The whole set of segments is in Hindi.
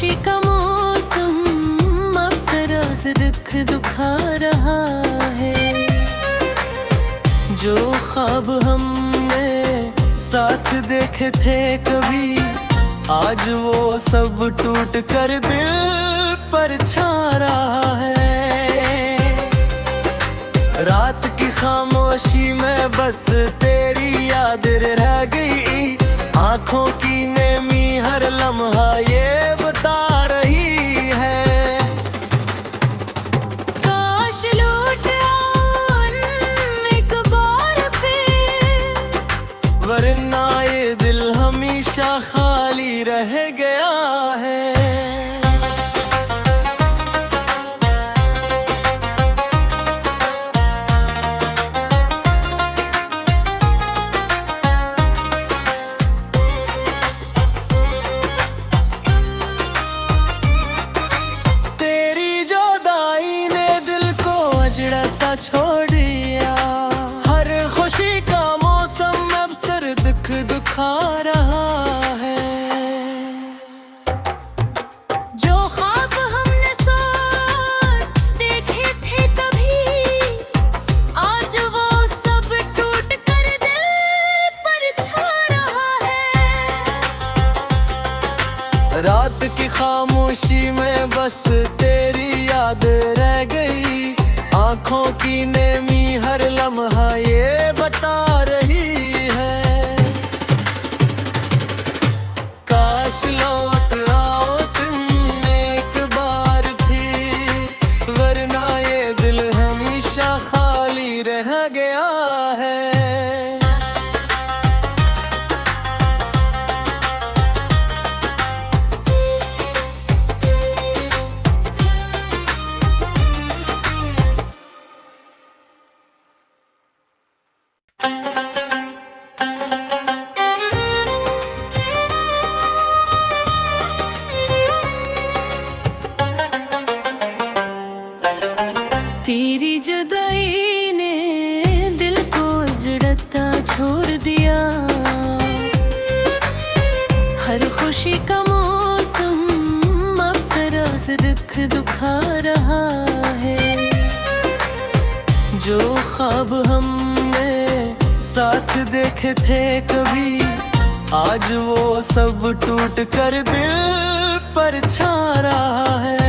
खुशी का मौसम अब जरा से दुख दुखा रहा है। जो ख्वाब हमने साथ देखे थे कभी, आज वो सब टूट कर दिल पर छा रहा है। रात की खामोशी में बस तेरी याद रह गई, आंखों की नेमी हर लम्हा ये बता रही है। काश लौट आओ एक बार फिर, वरना ये दिल हमेशा खाली रह गया है। छोड़ दिया हर खुशी का मौसम अब सर दुख दुखा रहा है। जो ख्वाब हमने साथ देखे थे कभी, आज वो सब टूट कर दिल पर छा रहा है। रात की खामोशी में बस तेरी याद रह गई, आंखों की नेमी हर लम्हा ये बता रही है। काश लौट आओ तुम एक बार फिर, वरना ये दिल हमेशा खाली रह गया है। तेरी जुदाई ने दिल को जड़ता छोड़ दिया, हर खुशी का मौसम अब जरा से दुख दुखा रहा है। जो ख्वाब हमने साथ देखे थे कभी, आज वो सब टूट कर दिल पर छा रहा है।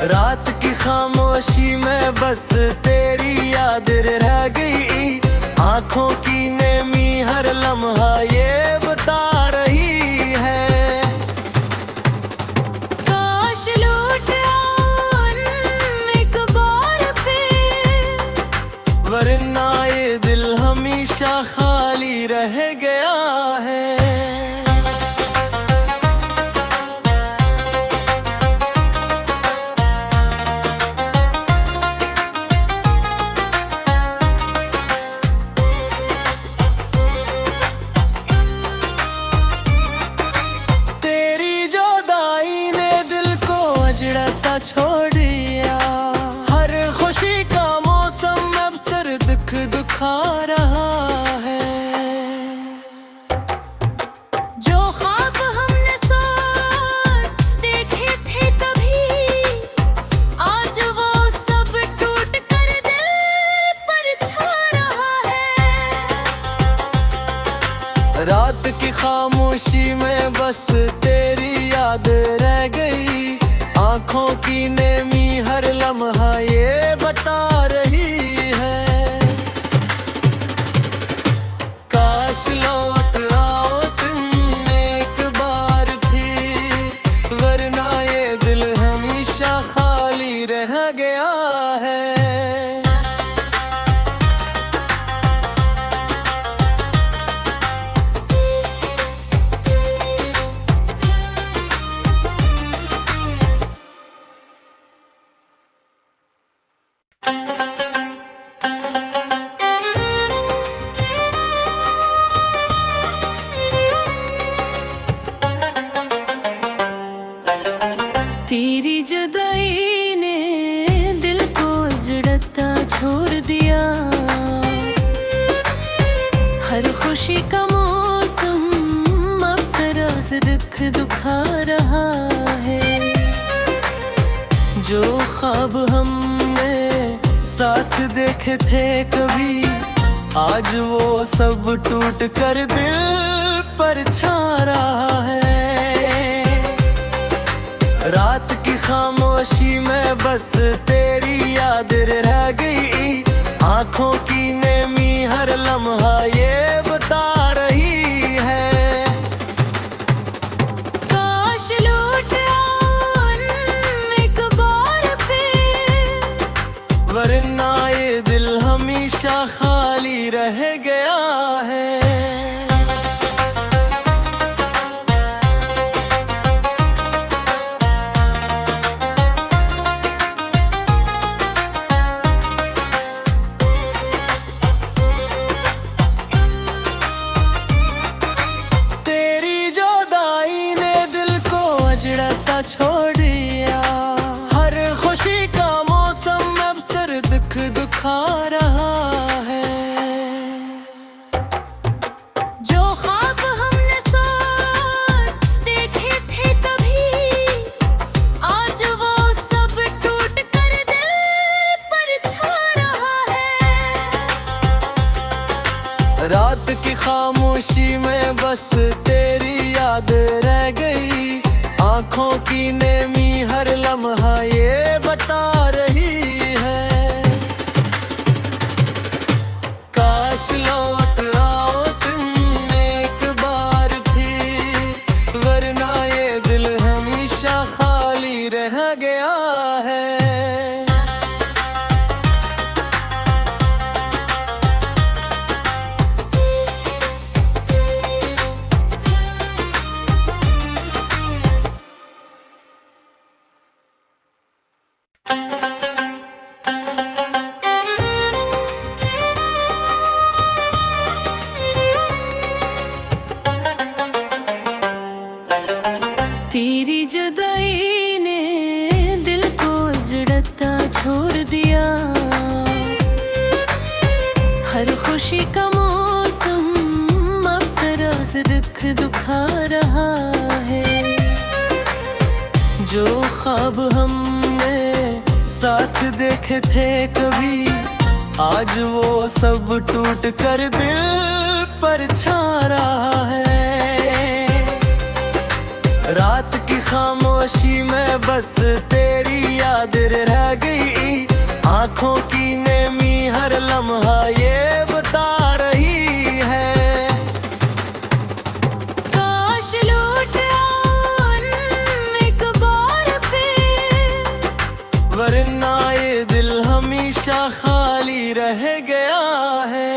रात की खामोशी में बस तेरी याद रह गई, आंखों की नेमी हर लम्हा ये बता रही है। काश लौट आओ एक बार फिर, वरना ये दिल हमेशा खाली रह गया है। छोड़ दिया हर खुशी का मौसम अब सर दुख दुखा रहा है। जो ख्वाब हमने साथ देखे थे कभी, आज वो सब टूट कर दिल पर छा रहा है। रात की खामोशी में बस तेरी याद रह गई, आंखों की नेमी हर लम्हा ये बता रही है। काश लौट आओ तुम एक बार फिर, वरना ये दिल हमेशा खाली रह गया है। तेरी जुदाई ने दिल को जड़ता छोड़ दिया, हर खुशी का मौसम अब जरा से दुख दुखा रहा है। जो ख्वाब हमने साथ देखे थे कभी, आज वो सब टूट कर दिल पर छा रहा है। रात की खामोशी में बस तेरी याद रह गई, आंखों की नेमी हर लम्हा ये बता रही है। काश लौट आओ एक बार फिर, वरना ये दिल हमेशा खाली रह गया है। छोड़ दिया, हर खुशी का मौसम अब सर दुख दुखा रहा है। जो ख्वाब हमने साथ देखे थे कभी, आज वो सब टूट कर दिल पर छा रहा है। रात की खामोशी में बस तेरी याद रह गई, आंखों की नेमी हर लम्हा ये बता रही है। काश लौट आओ तुम एक बार फिर, वरना ये दिल हमेशा खाली रह गया है। तेरी जुदाई ने दिल को उजड़ता छोड़ दिया, हर खुशी का मौसम अब जरा से दुख दुखा रहा है। जो ख्वाब हमने साथ देखे थे कभी, आज वो सब टूट कर दिल पर छा रहा है। रात की खामोशी में बस तेरी याद रह गई, आंखों की नेमी हर लम्हा ये बता रही है। काश लौट आओ एक बार फिर, वरना ये दिल हमेशा खाली रह गया है।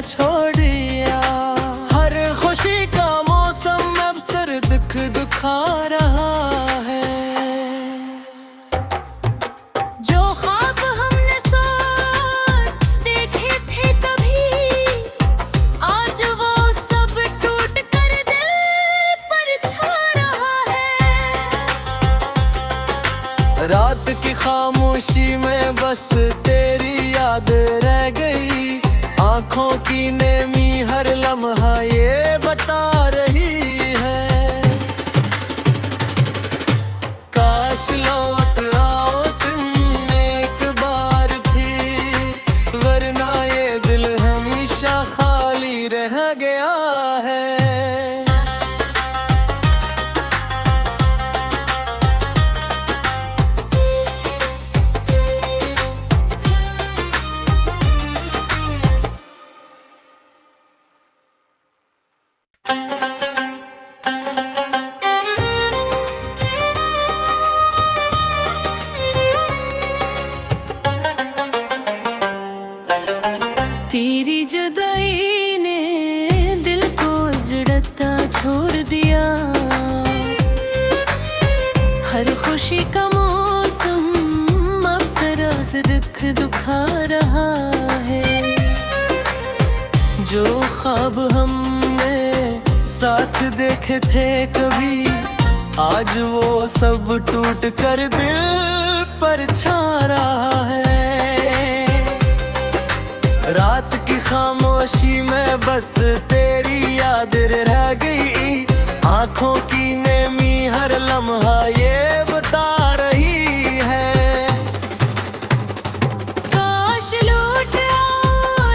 छोड़ दिया, हर खुशी का मौसम अब सर दुख दुखा रहा है। जो ख्वाब हमने साथ देखे थे कभी, आज वो सब टूट कर दिल पर छा रहा है। रात की खामोशी में बस तेरी याद रह गई, आंखों की नेमी हर लम्हा ये बता रही है। काश लौट आओ तुम एक बार फिर, वरना ये दिल हमेशा खाली रह गया है। तेरी जुदाई ने दिल को उजड़ता छोड़ दिया, हर खुशी का मौसम अब जरा से दुख दुखा रहा है। जो ख्वाब हमने साथ देखे थे कभी, आज वो सब टूट कर दिल पर छा रहा है। रात की खामोशी में बस तेरी याद रह गई, आंखों की नेमी हर लम्हा ये बता रही है। काश लौट आओ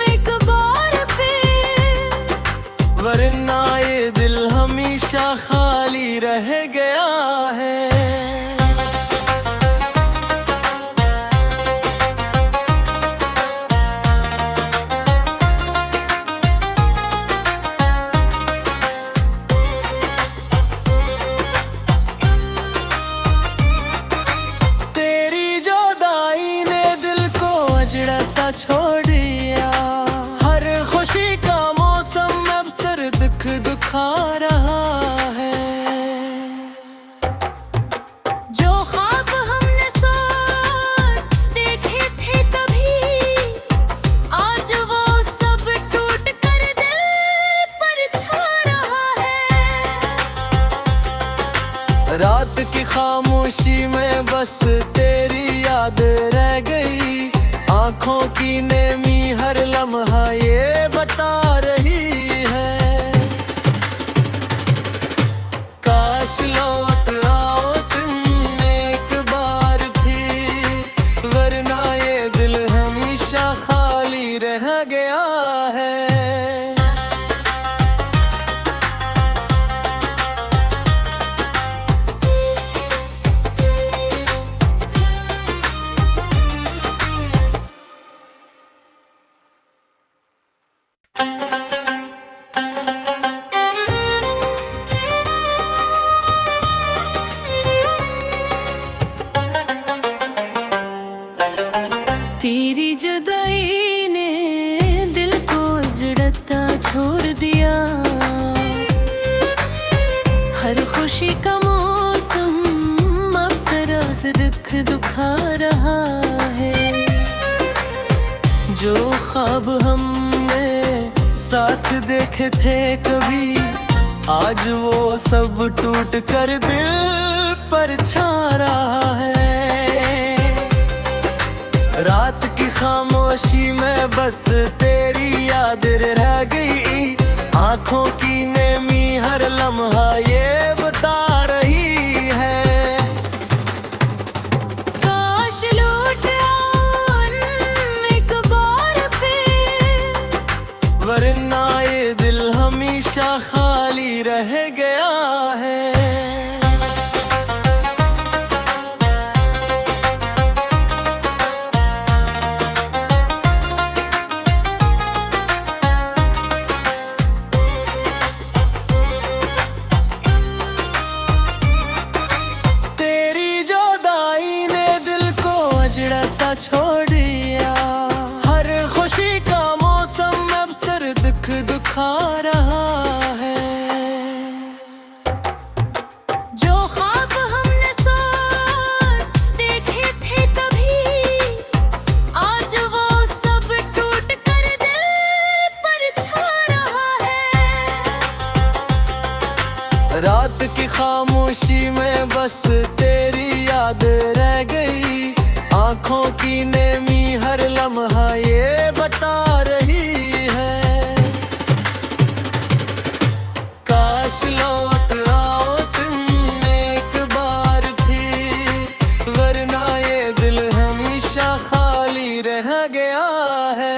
एक बार फिर, वरना ये दिल हमेशा खाली रह गया है। छोड़ दिया, हर खुशी का मौसम अब सर दुख दुखा रहा है। जो ख्वाब हमने साथ देखे थे कभी, आज वो सब टूट कर दिल पर छा रहा है। रात की खामोशी में बस तेरी याद रह गई, आंखों की नेमी हर लम्हा ये बता रही है। काश लौट आओ तुम एक बार फिर, वरना ये दिल हमेशा खाली रह गया है। तेरी जुदाई ने दिल को उजड़ता छोड़ दिया, हर खुशी का मौसम अब सरस दुख दुखा रहा है। जो ख्वाब हमने साथ देखे थे कभी, आज वो सब टूट कर दिल पर छा रहा है। रात की खामोशी में बस तेरी याद रह गई, आंखों की नेमी हर लम्हा ये बता रही है। काश लौट आओ एक बार फिर, वरना ये दिल हमेशा खाली रह गया है। छोड़ दिया, हर खुशी का मौसम अब सर दुख दुखा रहा है। जो ख्वाब हमने साथ देखे थे कभी, आज वो सब टूट कर दिल पर छा रहा है। रात की खामोशी में बस तेरी याद रह गई, आंखों की नेमी हर लम्हा ये बता रही है। काश लौट आओ तुम एक बार फिर, वरना ये दिल हमेशा खाली रह गया है।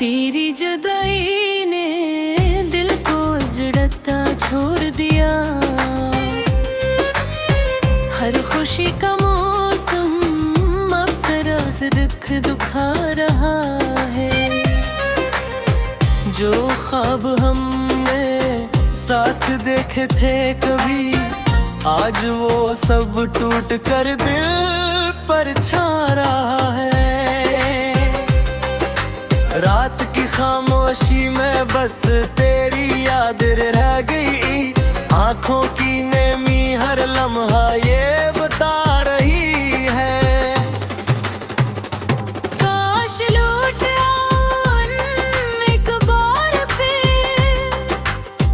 तेरी जुदाई ने दिल को उजड़ता छोड़ दिया, हर खुशी का मौसम अब सरस दुख दुखा रहा है। जो ख्वाब हमने साथ साथ देखे थे कभी, आज वो सब टूट कर दिल पर छा रहा है। रात की खामोशी में बस तेरी याद रह गई, आंखों की नेमी हर लम्हा ये बता रही है। काश लौट आओ एक बार फिर,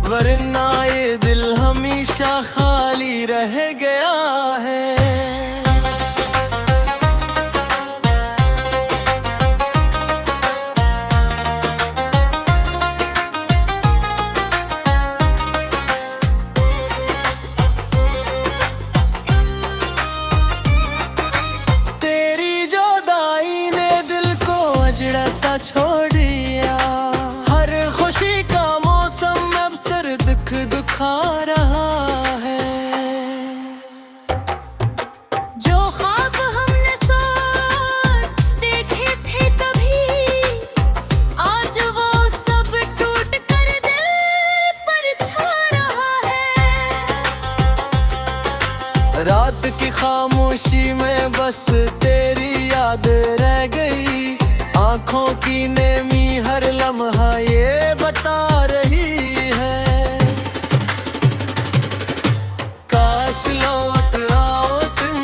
वरना ये दिल हमेशा खाली रह गया है। छोड़ दिया, हर खुशी का मौसम अब सर दुख दुखा रहा है। जो ख्वाब हमने साथ देखे थे कभी, आज वो सब टूट कर दिल पर छा रहा है। रात की खामोशी में बस तेरी याद रह गई, आंखों की नेमी हर लम्हा ये बता रही है। काश लौट आओ तुम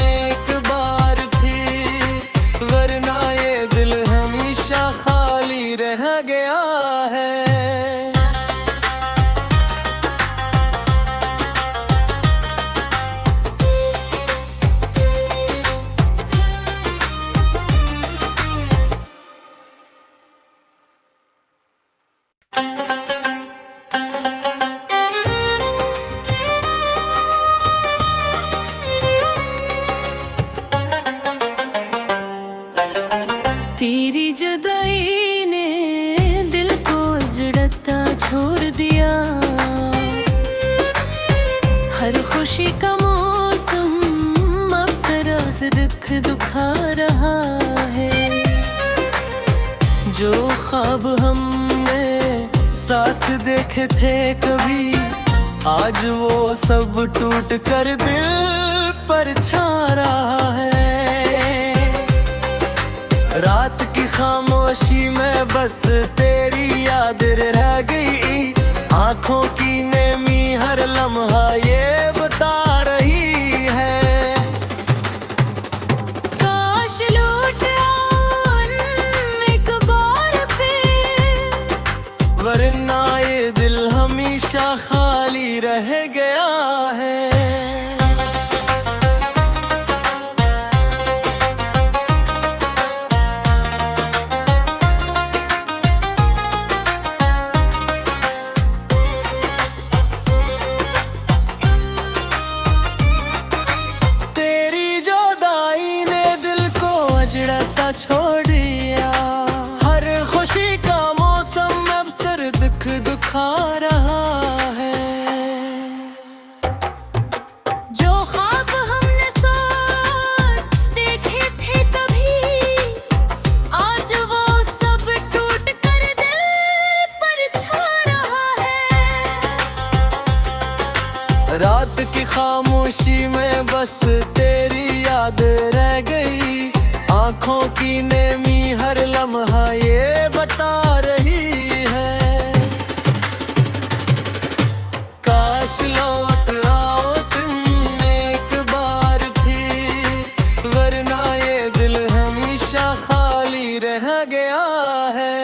एक बार फिर, वरना ये दिल हमेशा खाली रह गया है। तेरी जुदाई ने दिल को उजड़ता छोड़ दिया, हर खुशी का मौसम अब सरस दुख दुखा रहा है। जो ख्वाब हमने साथ देखे थे कभी, आज वो सब टूट कर दिल पर छा रहा है। रात की खामोशी में बस तेरी याद रह गई, आंखों की नेमी हर लम्हा ये बता रही है। काश लौट आओ एक बार फिर, वरना ये दिल हमेशा खाली रह गया है। छोड़ दिया, हर खुशी का मौसम अब सर दुख दुखा रहा है। जो ख्वाब हमने साथ देखे थे कभी, आज वो सब टूट कर दिल पर छा रहा है। रात की खामोशी में बस तेरी याद रह गई, आंखों की नेमी हर लम्हा ये बता रही है। काश लौट आओ तुम एक बार फिर, वरना ये दिल हमेशा खाली रह गया है।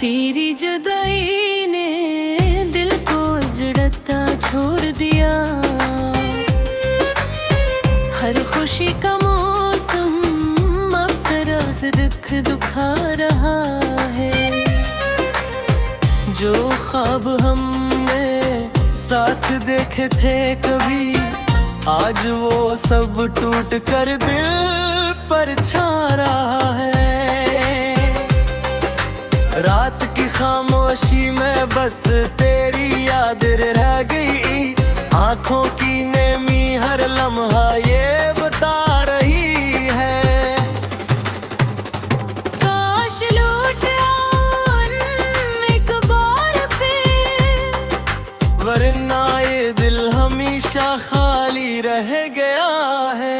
तेरी जुदाई ने दिल को उजड़ता छोड़ दिया, हर खुशी का मौसम अब सरस दुख दुखा रहा है। जो ख्वाब हमने साथ देखे थे कभी, आज वो सब टूट कर दिल पर छा रहा है। रात की खामोशी में बस तेरी याद रह गई, आंखों की नेमी हर लम्हा ये बता रही है। काश लौट आओ एक बार फिर, वरना ये दिल हमेशा खाली रह गया है।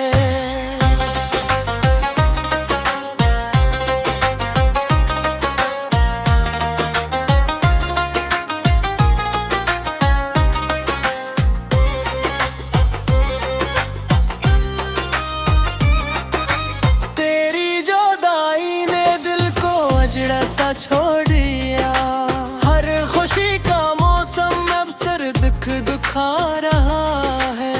छोड़ दिया, हर खुशी का मौसम अब सर दुख दुखा रहा है।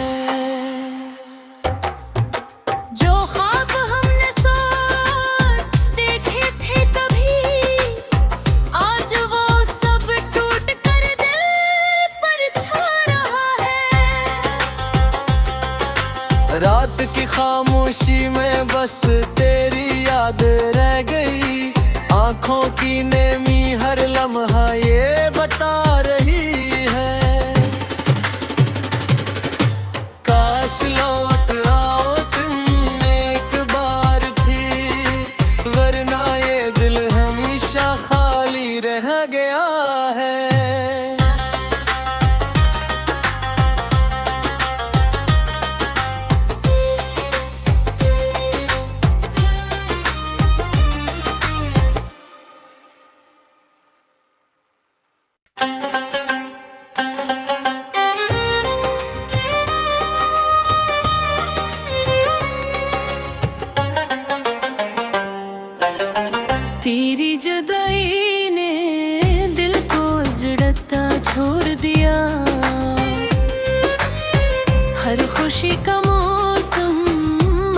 जो ख्वाब हमने साथ देखे थे कभी, आज वो सब टूट कर दिल पर छा रहा है। रात की खामोशी में बस तेरी याद रह गई, आंखों की नेमी हर लम्हा ये बता रही है। काश लौट आओ तुम एक बार फिर, वरना ये दिल हमेशा खाली रह गया है। तेरी जुदाई ने दिल को उजड़ता छोड़ दिया, हर खुशी का मौसम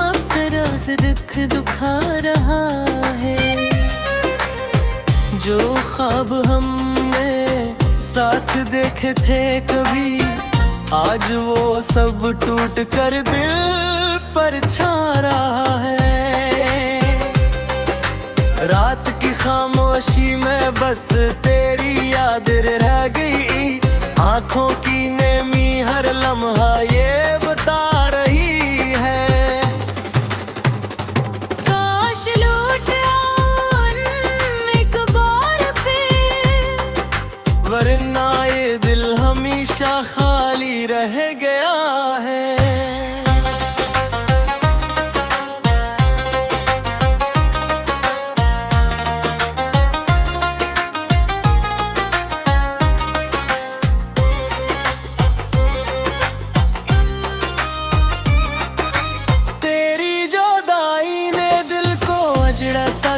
अब जरा से दुख दुखा रहा है। जो ख्वाब हमने साथ देखे थे कभी, आज वो सब टूट कर दिल पर छा रहा है। रात की खामोशी में बस तेरी याद रह गई, आंखों की नेमी हर लम्हा ये बता रही है। काश लौट आओ एक बार फिर, वरना ये दिल हमेशा खाली रह गया है।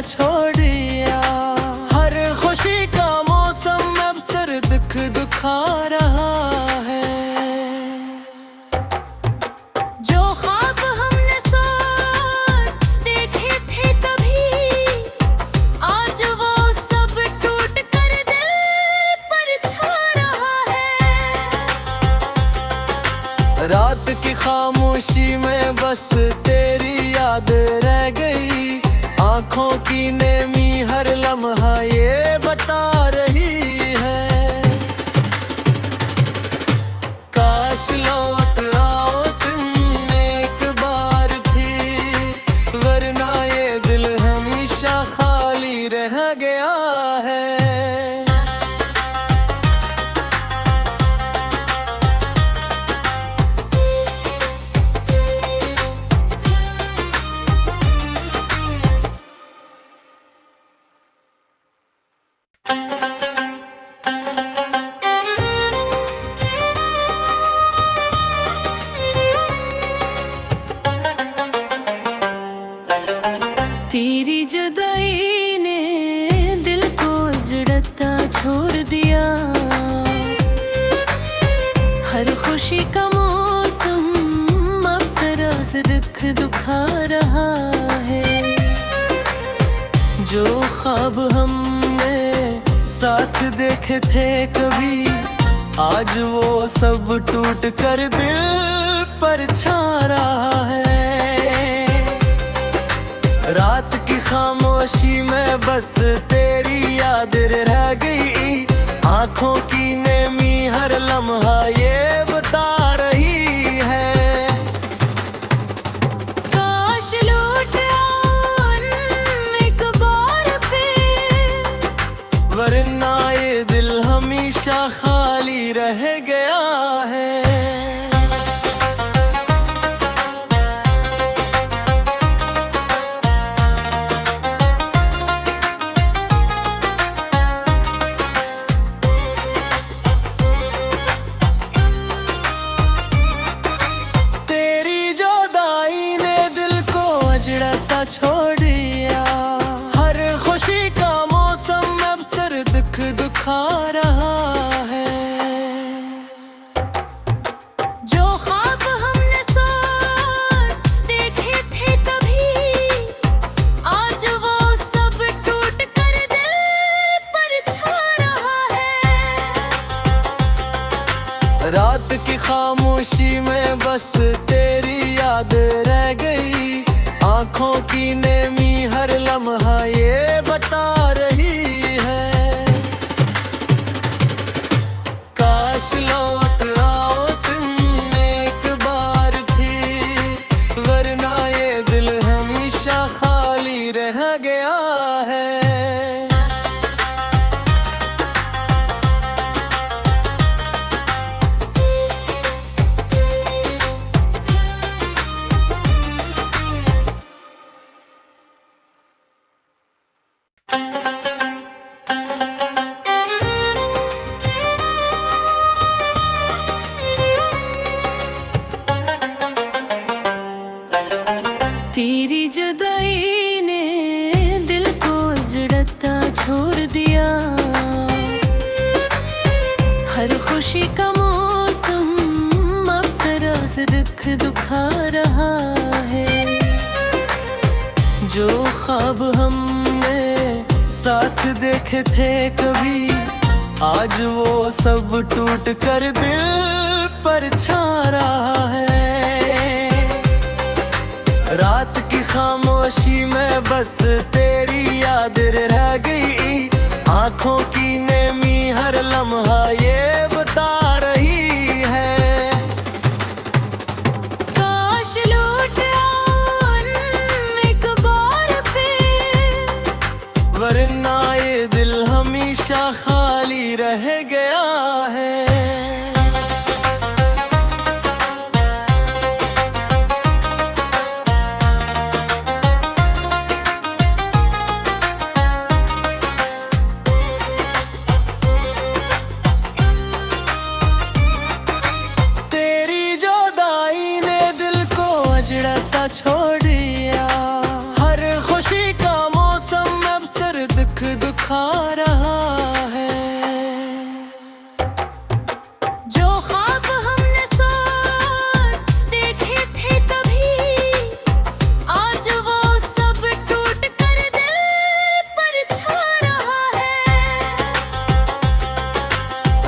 छोड़ दिया, हर खुशी का मौसम अब सर दुख दुखा रहा है। जो ख्वाब हमने साथ देखे थे कभी, आज वो सब टूट कर दिल पर छा रहा है। रात की खामोशी में बस तेरी याद रह गई, आंखों की नेमी हर लम्हा ये बता रही है। काश लौट आओ तुम एक बार फिर, वरना ये दिल हमेशा खाली रह गया है। तेरी जुदाई ने दिल को उजड़ता छोड़ दिया, हर खुशी का मौसम अब जरा से दुख दुखा रहा है। जो ख्वाब हमने साथ देखे थे कभी, आज वो सब टूट कर दिल पर छा रहा है। रात की खामोशी में बस तेरी याद रह गई, आंखों की नेमी हर लम्हा ये बता रही है। काश लौट आओ एक बार फिर, वरना ये दिल हमेशा खाली रह गया है। छोड़ दिया हर खुशी का मौसम अब सर दुख दुखा रहा है। जो ख्वाब हमने साथ देखे थे कभी, आज वो सब टूट कर दिल पर छा रहा है। रात की खामोशी में बस तेरी याद रह गई, आंखों की नेमी हर लम्हा ये बता रही है। काश लौट आओ तुम एक बार फिर, वरना ये दिल हमेशा खाली रह गया है। तेरी जुदाई ने दिल को उजड़ता छोड़ दिया, हर खुशी का मौसम अब जरा से दुख दुखा रहा है। जो ख्वाब हमने साथ देखे थे कभी, आज वो सब टूट कर दिल पर छा रहा है। रात की खामोशी में बस तेरी याद रह गई, आंखों की नेमी हर लम्हा ये बता रही है। काश लौट आओ एक बार फिर, वरना ये दिल हमेशा खाली रह गया है। छोड़ दिया हर खुशी का मौसम अब सर दुख दुखा रहा है। जो ख्वाब हमने साथ देखे थे कभी, आज वो सब टूट कर दिल पर छा रहा है।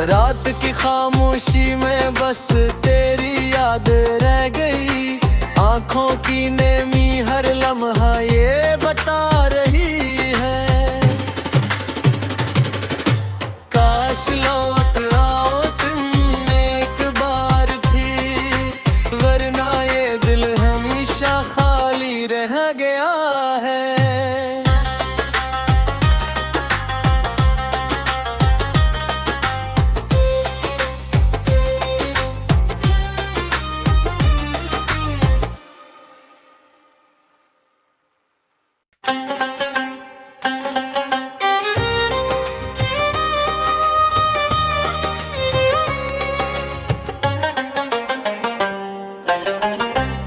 रात की खामोशी में बस तेरी याद रह गई, आंखों की नेमी हर लम्हा ये बता रही है। काश लौट आओ तुम एक बार फिर, वरना ये दिल हमेशा खाली रह गया है।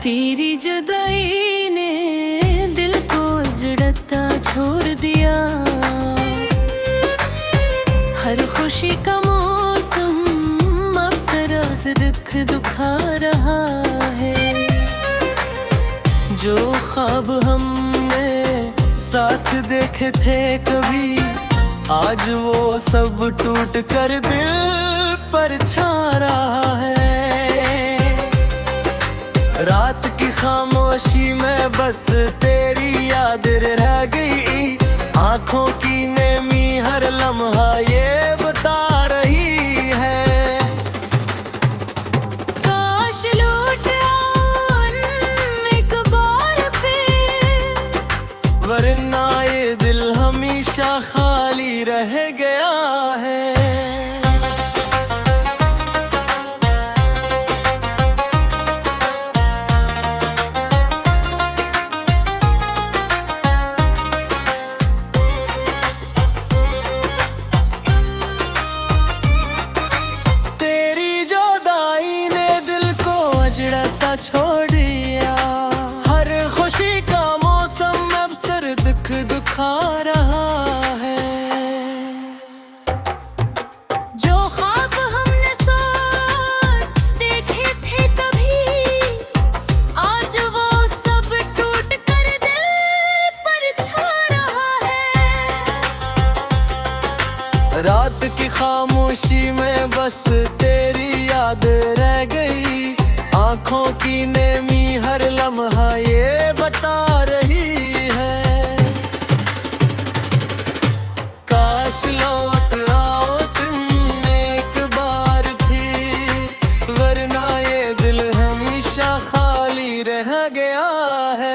तेरी जुदाई ने दिल को उजड़ता छोड़ दिया, हर खुशी का मौसम अब जरा से दुख दुखा रहा है। जो ख्वाब हमने साथ देखे थे कभी, आज वो सब टूट कर दिल पर छा रहा है। बस तेरी याद रह गई। आंखों की नेमी हर लम्हा ये बता रही है। काश लौट आओ एक बार फिर, वरना ये दिल हमेशा खाली रह गया है। छोड़ दिया, हर खुशी का मौसम अब सर दुख दुखा रहा है। जो ख्वाब हमने साथ देखे थे कभी, आज वो सब टूट कर दिल पर छा रहा है। रात की खामोशी में बस तेरी याद रह गई। आंखों की नेमी हर लम्हा ये बता रही है। काश लौट आओ तुम एक बार फिर, वरना ये दिल हमेशा खाली रह गया है।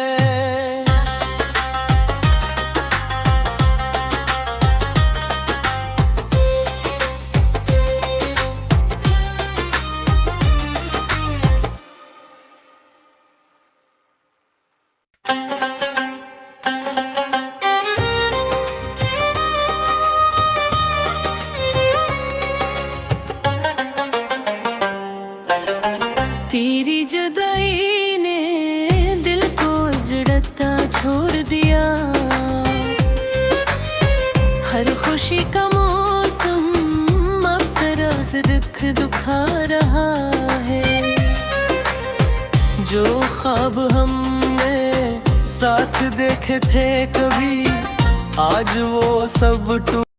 तेरी जुदाई ने दिल को उजड़ता छोड़ दिया, हर खुशी का मौसम अब जरा से दुख दुखा रहा है। जो ख्वाब हमने साथ देखे थे कभी, आज वो सब टूट